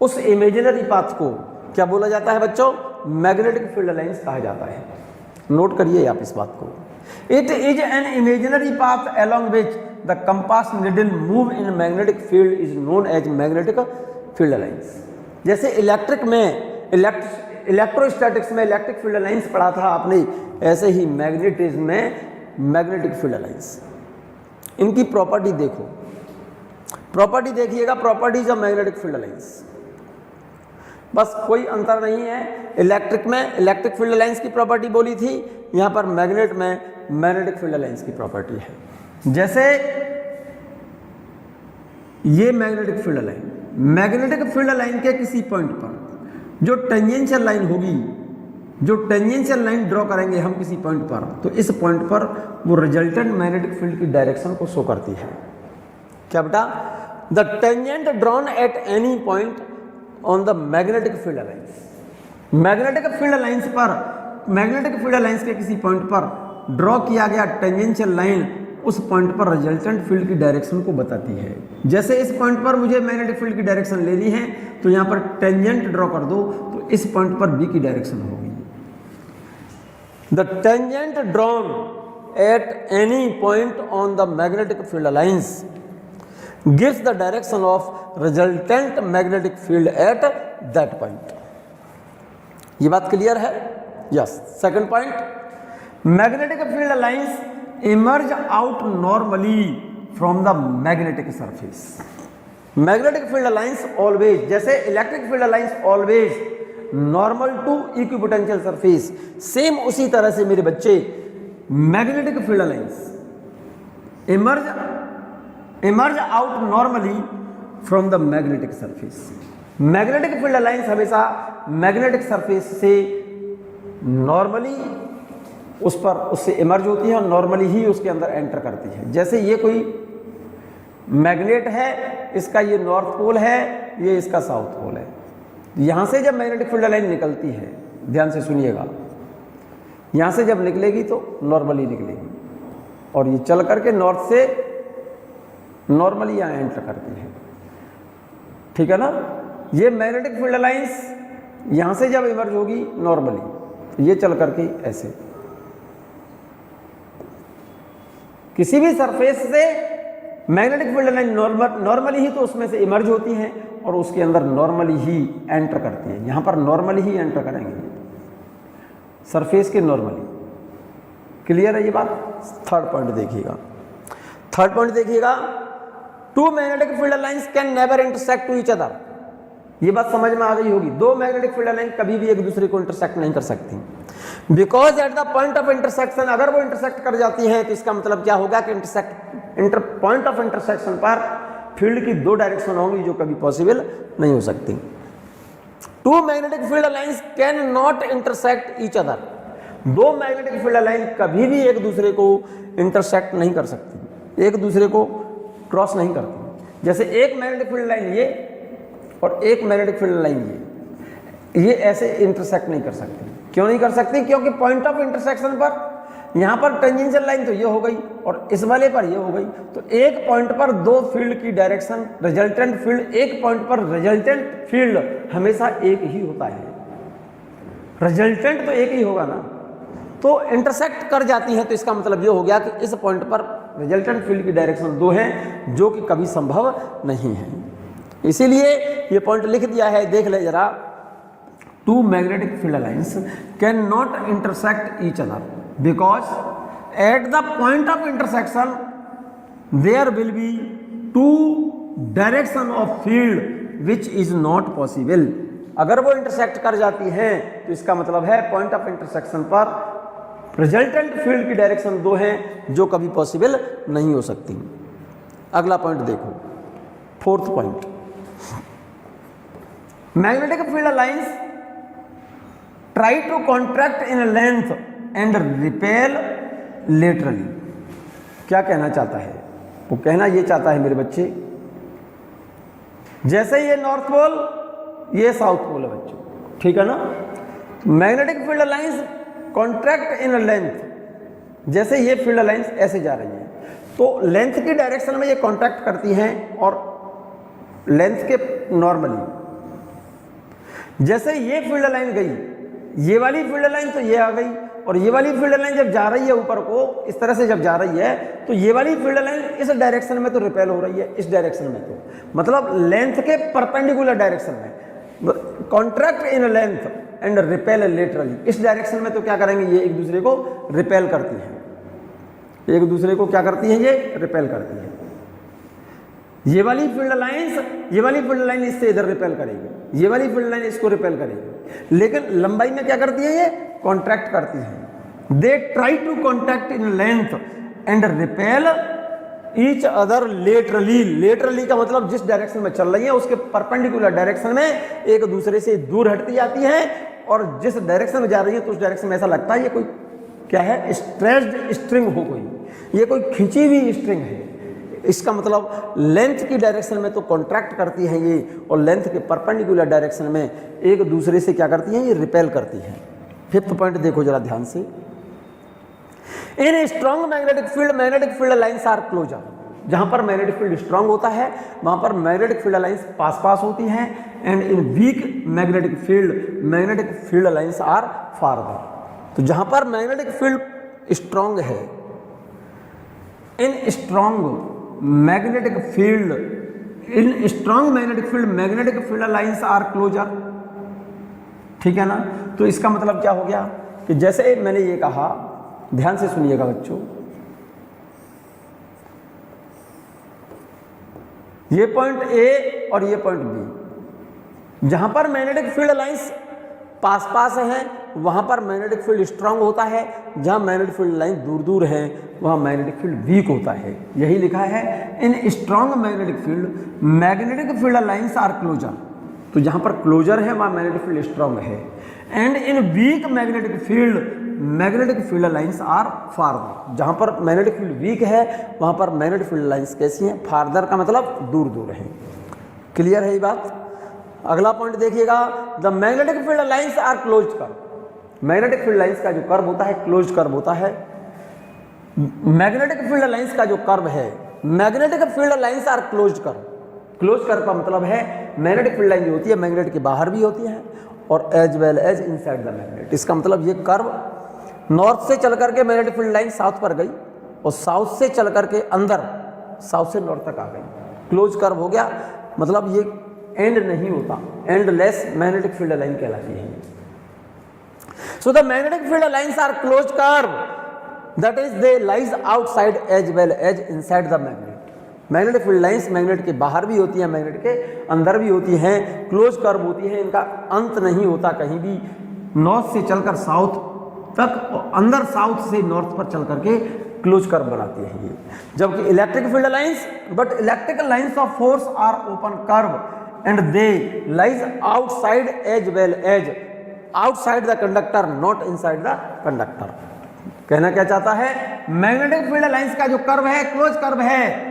उस इमेजिनरी पाथ को क्या बोला जाता है बच्चों? मैग्नेटिक फील्ड लाइंस कहा जाता है। नोट करिए आप इस बात को। It is an imaginary path along which the compass needle move in magnetic field is known as magnetic field lines. जैसे इलेक्ट्रिक में इलेक्ट्रोस्टैटिक्स में इलेक्ट्रिक फील्ड लाइंस पढ़ा था आपने, ऐसे ही मैग्नेटिज्म में मैग्नेटिक फील्ड लाइंस। इनकी प्रॉपर्टी देखो, प्रॉपर्टी देखिएगा, properties of magnetic field lines. बस कोई अंतर नहीं है। इलेक्ट्रिक में इलेक्ट्रिक फील्ड लाइंस की प्रॉपर्टी बोली थी, यहां पर मैग्नेट में मैग्नेटिक फील्ड लाइंस की प्रॉपर्टी है। जैसे ये magnetic field line, magnetic field line के किसी पॉइंट पर जो टेंजेंशियल लाइन होगी, जो टेंजेंशियल लाइन ड्रॉ करेंगे हम किसी पॉइंट पर, तो इस पॉइंट पर वो रिजल्टेंट मैग्नेटिक फील्ड की डायरेक्शन को शो करती है। क्या बेटा? The tangent drawn at any point on the magnetic field lines. Magnetic field lines पर, मैग्नेटिक फील्ड लाइंस के किसी पॉइंट पर ड्रॉ किया गया टेंजेंशियल लाइन उस पॉइंट पर रिजल्टेंट फील्ड की डायरेक्शन को बताती है। जैसे इस पॉइंट पर मुझे मैग्नेटिक फील्ड की डायरेक्शन लेनी है तो यहां पर टेंजेंट ड्रॉ कर दो तो इस पॉइंट पर बी की डायरेक्शन होगी। The tangent drawn at any point on the magnetic field lines gives the direction of resultant magnetic field at that point. ये बात क्लियर है? Yes. Second point, magnetic field lines emerge out normally from the magnetic surface। Magnetic field lines always, जैसे electric field lines always normal to equipotential surface, same उसी तरह से मेरे बच्चे magnetic field lines emerge out normally from the magnetic surface. Magnetic field lines हमेशा magnetic surface से normally उस पर उससे इमर्ज होती है और नॉर्मली ही उसके अंदर एंटर करती है। जैसे ये कोई मैग्नेट है, इसका ये नॉर्थ पोल है, ये इसका साउथ पोल है। यहां से जब मैग्नेटिक फील्ड लाइन निकलती है, ध्यान से सुनिएगा, यहां से जब निकलेगी तो नॉर्मली निकलेगी और ये चल करके नॉर्थ से नॉर्मली यहां एंटर करती है। ठीक है ना? ये मैग्नेटिक फील्ड लाइंस यहां से जब इमर्ज होगी नॉर्मली तो ये चल करके ऐसे किसी भी सरफेस से मैग्नेटिक फील्ड लाइन नॉर्मली ही तो उसमें से इमर्ज होती है और उसके अंदर नॉर्मली ही एंटर करती है। यहां पर नॉर्मली ही एंटर करेंगे सरफेस के नॉर्मली। क्लियर है ये बात? थर्ड पॉइंट देखिएगा, थर्ड पॉइंट देखिएगा, two magnetic field lines can never intersect to each other. ये बात समझ में आ गई होगी। दो मैग्नेटिक फील्ड लाइन कभी भी एक दूसरे को इंटरसेक्ट नहीं कर सकती, because at the point of intersection, अगर वो इंटरसेक्ट कर जाती है तो इसका मतलब क्या होगा कि पॉइंट ऑफ इंटरसेक्शन पर फील्ड की दो डायरेक्शन होंगी जो कभी पॉसिबल नहीं हो सकती। Two magnetic field lines can not intersect each other. दो मैग्नेटिक फील्ड लाइन कभी भी एक दूसरे को इंटरसेक्ट नहीं कर सकती, एक दूसरे को क्रॉस नहीं करती। जैसे एक मैग्नेटिक फील्ड लाइन ये और एक मैग्नेटिक फील्ड लाइन ये ऐसे इंटरसेक्ट नहीं कर सकती। क्यों नहीं कर सकती? क्योंकि पॉइंट ऑफ इंटरसेक्शन पर यहां पर टेंजेंशियल लाइन तो ये हो गई और इस वाले पर ये हो गई, तो एक पॉइंट पर दो फील्ड की डायरेक्शन, रिजल्टेंट फील्ड, एक पॉइंट पर रिजल्टेंट फील्ड हमेशा एक ही होता है। रिजल्टेंट तो एक ही होगा ना, तो इंटरसेक्ट कर जाती है तो इसका मतलब ये हो गया कि इस पॉइंट पर रिजल्टेंट फील्ड की डायरेक्शन दो हैं जो कि कभी संभव नहीं है। इसीलिए ये पॉइंट लिख दिया है, देख ले जरा। Two magnetic field lines can not intersect each other because at the point of intersection there will be two direction of field which is not possible. अगर वो इंटरसेक्ट कर जाती हैं तो इसका मतलब है पॉइंट ऑफ इंटरसेक्शन पर रिजल्टेंट फील्ड की डायरेक्शन दो हैं जो कभी पॉसिबल नहीं हो सकती। अगला पॉइंट देखो, fourth point, magnetic field lines try to contract in length and repel laterally. क्या कहना चाहता है? वो कहना ये चाहता है मेरे बच्चे, जैसे ये नॉर्थ पोल ये साउथ पोल है बच्चों, ठीक है ना। Magnetic field lines contract in length, जैसे ये फील्ड लाइंस ऐसे जा रही हैं तो लेंथ की डायरेक्शन में ये कॉन्ट्रैक्ट करती हैं और लेंथ के नॉर्मली। जैसे ये फील्ड लाइन गई, ये वाली फील्ड लाइन तो ये आ गई, और ये वाली फील्ड लाइन जब जा रही है ऊपर को इस तरह से जब जा रही है तो ये वाली फील्ड लाइन इस डायरेक्शन में तो रिपेल हो रही है, इस डायरेक्शन में तो मतलब लेंथ के परपेंडिकुलर डायरेक्शन में। Contract in length and repel laterally, इस डायरेक्शन में तो क्या करेंगे, ये एक दूसरे को रिपेल करती हैं, एक दूसरे को क्या करती हैं, ये रिपेल करती हैं। ये वाली फील्ड लाइन इससे इधर रिपेल करेगी, ये वाली फील्ड लाइन इसको रिपेल करेगी, लेकिन लंबाई में क्या करती है, ये कॉन्ट्रैक्ट करती है। They try to contract in length and repel each other laterally. Laterally का मतलब जिस डायरेक्शन में चल रही है उसके परपेंडिकुलर डायरेक्शन में एक दूसरे से दूर हटती जाती है, और जिस डायरेक्शन में जा रही है तो उस डायरेक्शन में ऐसा लगता है ये कोई क्या है, स्ट्रेच्ड स्ट्रिंग हो कोई, ये कोई खिंची हुई स्ट्रिंग है। इसका मतलब लेंथ की डायरेक्शन में तो कॉन्ट्रैक्ट करती हैं ये, और लेंथ के परपेंडिकुलर डायरेक्शन में एक दूसरे से क्या करती हैं, ये रिपेल करती हैं। फिफ्थ पॉइंट देखो जरा ध्यान से, in strong magnetic field lines are closer. जहां पर मैग्नेटिक फील्ड स्ट्रांग होता है वहां पर मैग्नेटिक फील्ड लाइंस पास पास होती हैं, and in weak magnetic field lines are farther. तो जहां पर मैग्नेटिक फील्ड स्ट्रांग है, in strong magnetic field magnetic field lines are closer, ठीक है ना। तो इसका मतलब क्या हो गया कि जैसे मैंने ये कहा, ध्यान से सुनिएगा बच्चों, ये पॉइंट ए और ये पॉइंट बी, जहां पर मैग्नेटिक फील्ड लाइंस पास पास हैं वहां पर मैग्नेटिक फील्ड स्ट्रांग होता है, जहां मैग्नेटिक फील्ड लाइन दूर दूर है वहां मैग्नेटिक फील्ड वीक होता है। यही लिखा है, in strong magnetic field lines are closer. तो जहां पर क्लोजर है वहां मैग्नेटिक फील्ड स्ट्रांग है, and in weak magnetic field lines are farther. जहां पर मैग्नेटिक फील्ड वीक है वहां पर मैग्नेटिक फील्ड लाइंस कैसी हैं, फारदर का मतलब दूर दूर है। क्लियर है ये बात। अगला पॉइंट देखिएगा, the magnetic field lines are close curve. Magnetic field lines का जो कर्व होता है क्लोज कर्व होता है। मैग्नेटिक फील्ड लाइंस का जो कर्व है, magnetic field lines are close curve. Close curve का मतलब है मैग्नेटिक फील्ड लाइन जो होती है मैग्नेट के बाहर भी होती है और as well as inside the magnet. इसका मतलब ये कर्व नॉर्थ से चल करके मैग्नेटिक फील्ड लाइन साउथ पर गई और साउथ से चल करके अंदर साउथ से नॉर्थ तक आ गई, क्लोज कर्व हो गया। मतलब ये एंड नहीं होता, एंडलेस मैग्नेटिक फील्ड लाइन कहलाती है। So the magnetic field lines are close curve, that is they lies outside as well as inside the magnet. Magnetic field lines magnet के बाहर भी होती हैं, मैग्नेट के अंदर भी होती हैं, क्लोज कर्व होती हैं, इनका अंत नहीं होता कहीं भी। नॉर्थ से चलकर साउथ तक और अंदर साउथ से नॉर्थ पर चल करके क्लोज कर्व बनाती है ये। जबकि electric field lines, but electrical lines of force are open curve and they lies outside as well as outside the conductor, not inside the conductor. कहना क्या चाहता है, मैग्नेटिक फील्ड लाइंस का जो कर्व है क्लोज कर्व है,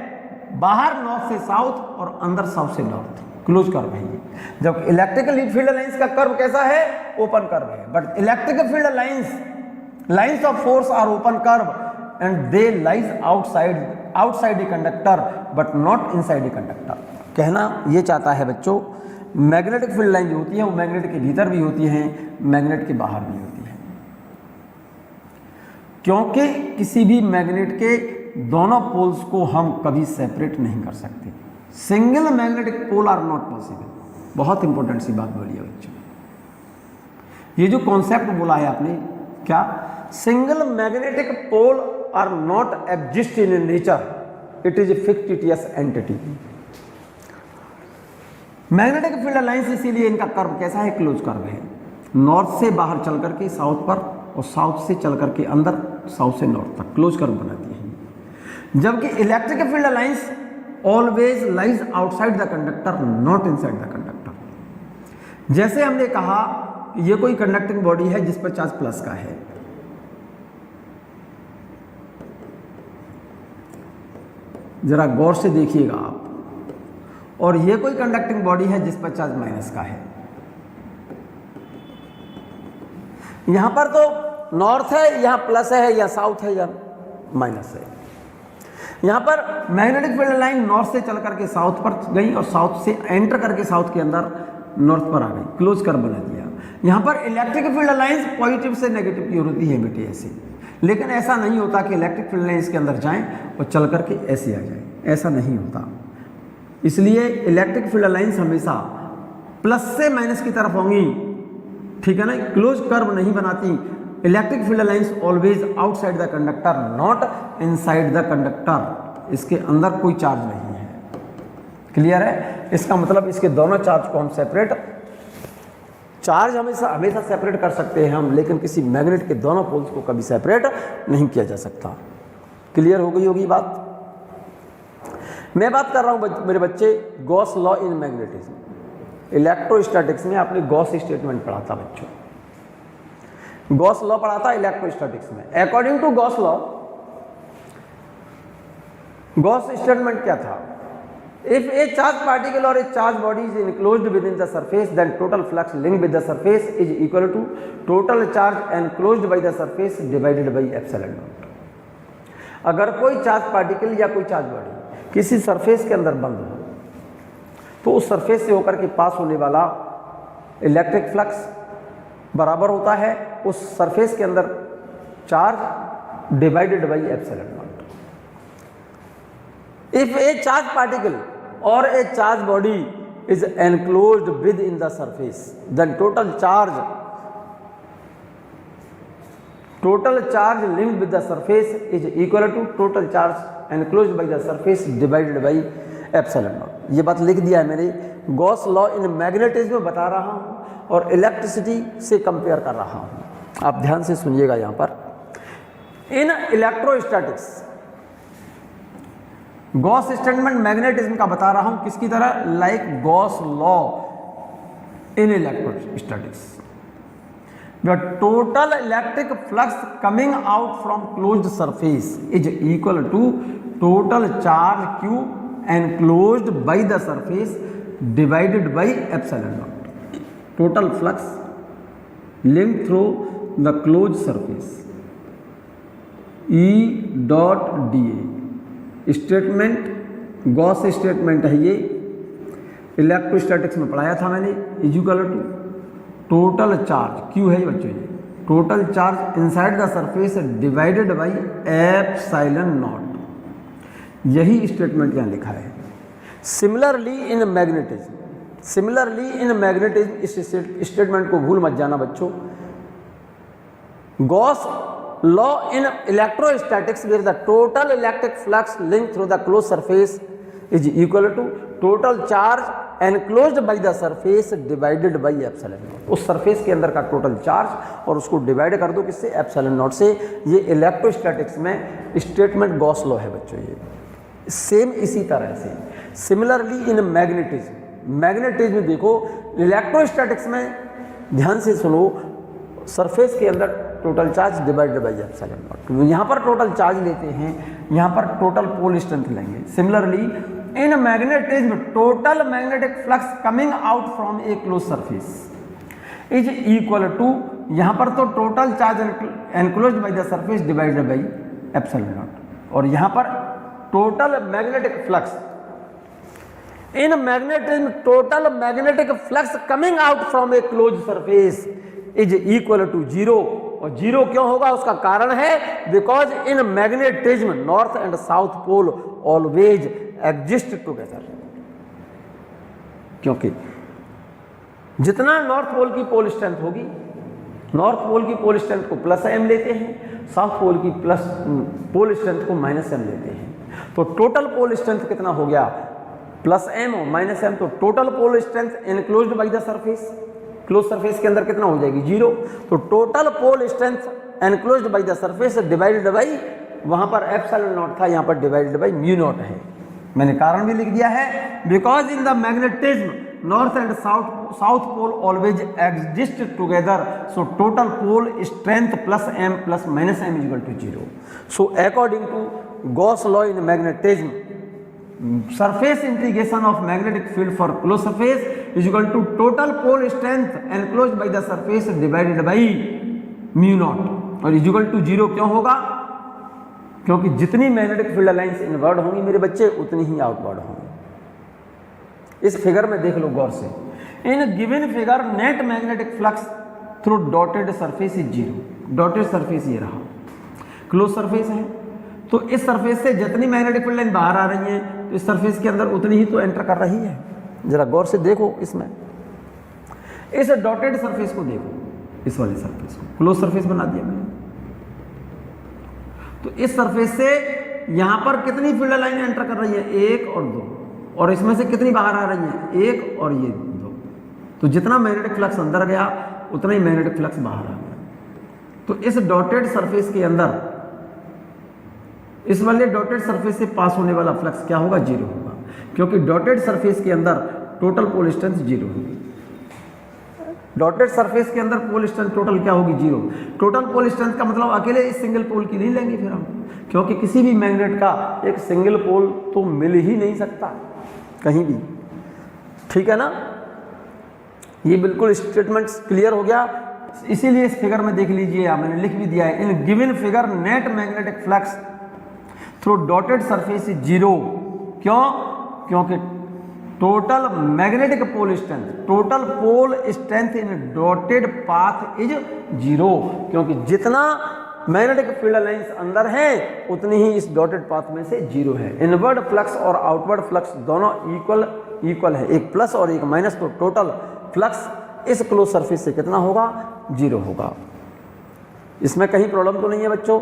बाहर north से साउथ और अंदर साउथ से नॉर्थ, क्लोज कर्व है ये। जब इलेक्ट्रिकल फील्ड लाइंस का कर्व कैसा है, ओपन कर्व है। But electric field lines of force are open curve and they lies outside the conductor but not inside the conductor. कहना ये चाहता है बच्चों, मैग्नेटिक फील्ड लाइन जो होती है वो मैग्नेट के भीतर भी होती है, मैग्नेट के बाहर भी होती है, क्योंकि किसी भी मैग्नेट के दोनों पोल्स को हम कभी सेपरेट नहीं कर सकते। Single magnetic pole are not possible. बहुत इंपॉर्टेंट सी बात बोली है बच्चों, ये जो कॉन्सेप्ट बोला है आपने, क्या single magnetic pole are not exist in nature, it is a fictitious entity. Magnetic field lines इसीलिए इनका कर्व कैसा है, क्लोज कर्व है, नॉर्थ से बाहर चल करके साउथ पर और साउथ से चल करके अंदर साउथ से नॉर्थ तक क्लोज कर्व बनाती है। जबकि electric field lines always lies outside the conductor not inside the conductor. जैसे हमने कहा ये कोई कंडक्टिंग बॉडी है जिस पर चार्ज प्लस का है, जरा गौर से देखिएगा आप, और ये कोई कंडक्टिंग बॉडी है जिस पर चार्ज माइनस का है। यहां पर तो नॉर्थ है, यहां प्लस है, या साउथ है या माइनस है। यहां पर मैग्नेटिक फील्ड लाइन नॉर्थ से चल करके साउथ पर गई और साउथ से एंटर करके साउथ के अंदर नॉर्थ पर आ गई, क्लोज कर्व बना दिया। यहां पर इलेक्ट्रिक फील्ड लाइंस पॉजिटिव से नेगेटिव की होती है बेटे ऐसे, लेकिन ऐसा नहीं होता कि इलेक्ट्रिक फील्ड लाइंस के अंदर जाएं और चल करके ऐसे आ जाए, ऐसा नहीं होता। इसलिए इलेक्ट्रिक फील्ड लाइंस हमेशा प्लस से माइनस की तरफ होंगी, ठीक है ना, क्लोज कर्व नहीं बनाती। Electric field lines always outside the conductor not inside the conductor. इसके अंदर कोई चार्ज नहीं है, क्लियर है। इसका मतलब इसके दोनों चार्ज को हम सेपरेट, चार्ज हमेशा सेपरेट कर सकते हैं हम, लेकिन किसी मैग्नेट के दोनों पोल्स को कभी सेपरेट नहीं किया जा सकता। क्लियर हो गई होगी बात। मैं बात कर रहा हूं मेरे बच्चे Gauss law in magnetism. Electrostatics में आपने गॉस स्टेटमेंट पढ़ा था बच्चों, गॉस लॉ पढ़ा था इलेक्ट्रोस्टैटिक्स में। According to Gauss law, Gauss statement क्या था, इफ ए चार्ज पार्टिकल और a charge body is enclosed within the surface, then total flux linked with the surface is equal to total charge enclosed by the surface divided by epsilon naught। अगर कोई charge particle या कोई charge body किसी surface के अंदर बंद हो तो उस सरफेस से होकर के पास होने वाला इलेक्ट्रिक फ्लक्स बराबर होता है उस सरफेस के अंदर charge divided by epsilon not. If a charge particle or a charge body is enclosed within the surface, then total charge linked with the surface is equal to total charge enclosed by the surface divided by epsilon naught। ये बात लिख दिया है मैंने, Gauss law in magnetism बता रहा हूँ और इलेक्ट्रिसिटी से कंपेयर कर रहा हूँ। आप ध्यान से सुनिएगा यहाँ पर। In electrostatics Gauss statement magnetism का बता रहा हूं किसकी तरह, like Gauss law in electrostatics. The total electric flux coming out from closed surface is equal to total charge Q enclosed by the surface divided by epsilon naught. Total flux link through the closed surface E dot D A. Statement Gauss statement है ये, electrostatics में पढ़ाया था मैंने। Is equal to total charge Q है बच्चों, ये total charge inside the surface divided by epsilon not. यही स्टेटमेंट यहाँ लिखा है। सिमिलरली इन मैग्नेटिज्म इस स्टेटमेंट को भूल मत जाना बच्चों। Gauss law in electrostatics where the total electric flux linked through the closed surface is equal to total charge enclosed by the surface divided by epsilon naught। उस surface के अंदर का टोटल चार्ज और उसको डिवाइड कर दो किससे, epsilon not से। ये इलेक्ट्रोस्टैटिक्स में स्टेटमेंट गॉस लॉ है बच्चों। ये सेम इसी तरह से सिमिलरली इन मैग्नेटिज्म देखो, इलेक्ट्रोस्टैटिक्स में ध्यान से सुनो, सरफेस के अंदर total charge divided by epsilon naught. यहाँ पर टोटल चार्ज लेते हैं, यहाँ पर टोटल पोल स्ट्रेंथ लेंगे। Similarly in magnetism total magnetic flux coming out from a close surface is equal to, यहाँ पर तो total charge enclosed by the surface divided by epsilon naught, और यहाँ पर total magnetic flux in magnetism total magnetic flux coming out from a close surface is equal to zero. और zero क्यों होगा, उसका कारण है because in magnetism north and south pole always exist together. क्योंकि जितना नॉर्थ पोल की pole strength होगी, नॉर्थ पोल की पोल स्ट्रेंथ को प्लस एम लेते हैं, साउथ पोल की पोल स्ट्रेंथ को माइनस एम लेते हैं। तो टोटल पोल स्ट्रेंथ कितना हो गया, प्लस एम हो माइनस एम, तो total pole strength enclosed by the surface, close surface के अंदर कितना हो जाएगी 0। तो total pole strength enclosed by the surface divided by, वहां पर एप्सिलॉन नॉट था, यहाँ पर डिवाइडेड बाय म्यू नॉट है। मैंने कारण भी लिख दिया है, because in the magnetism north and south pole always exist together, so total pole strength plus M plus minus M equal to 0। So according to Gauss law in magnetism, surface integration of magnetic field for closed surface is equal to total pole strength enclosed by the surface divided by mu naught, और is equal to 0 क्यों होगा? क्योंकि जितनी magnetic field lines inward होंगी मेरे बच्चे, उतनी ही outward होंगी। इस फिगर में देख लो गौर से, इन given figure net magnetic flux through dotted surface is 0। Dotted surface ये रहा, क्लोज सरफेस है, तो इस सरफेस से जितनी मैग्नेटिक फील्ड लाइन बाहर आ रही है, तो इस सरफेस के अंदर उतनी ही तो एंटर कर रही है। जरा गौर से देखो, इसमें इस डॉटेड सरफेस को देखो, इस वाले सरफेस को क्लोज सरफेस बना दिया मैंने, तो इस सरफेस से यहां पर कितनी फील्ड लाइन एंटर कर रही है, 1 और 2, और इसमें से कितनी बाहर आ रही है, 1 और ये 2। तो जितना मैग्नेटिक फ्लक्स अंदर गया उतना ही मैग्नेटिक फ्लक्स बाहर आ गया। तो इस डॉटेड सरफेस के अंदर, इस वाले डॉटेड सरफेस से पास होने वाला फ्लक्स क्या होगा, 0 होगा, क्योंकि डॉटेड सरफेस के अंदर टोटल पोल स्ट्रेंथ 0 होगी। डॉटेड सरफेस के अंदर पोल स्ट्रेंथ टोटल क्या होगी, 0। टोटल पोल स्ट्रेंथ का मतलब अकेले इस सिंगल पोल की नहीं लेंगे फिर हम, क्योंकि किसी भी मैग्नेट का एक सिंगल पोल तो मिल ही नहीं सकता कहीं भी, ठीक है ना। ये बिल्कुल स्टेटमेंट क्लियर हो गया। इसीलिए इस फिगर में देख लीजिए, मैंने लिख भी दिया है, in given figure net magnetic flux through dotted surface is 0। क्यों? क्योंकि total magnetic pole strength, total pole strength in dotted path is 0, क्योंकि जितना मैग्नेटिक फील्ड लाइंस अंदर है उतनी ही इस डॉटेड पाथ में से 0 है। इनवर्ड फ्लक्स और आउटवर्ड फ्लक्स दोनों इक्वल है, एक प्लस और एक माइनस, तो टोटल फ्लक्स इस क्लोज सरफेस से कितना होगा, 0 होगा। इसमें कहीं प्रॉब्लम तो नहीं है बच्चों।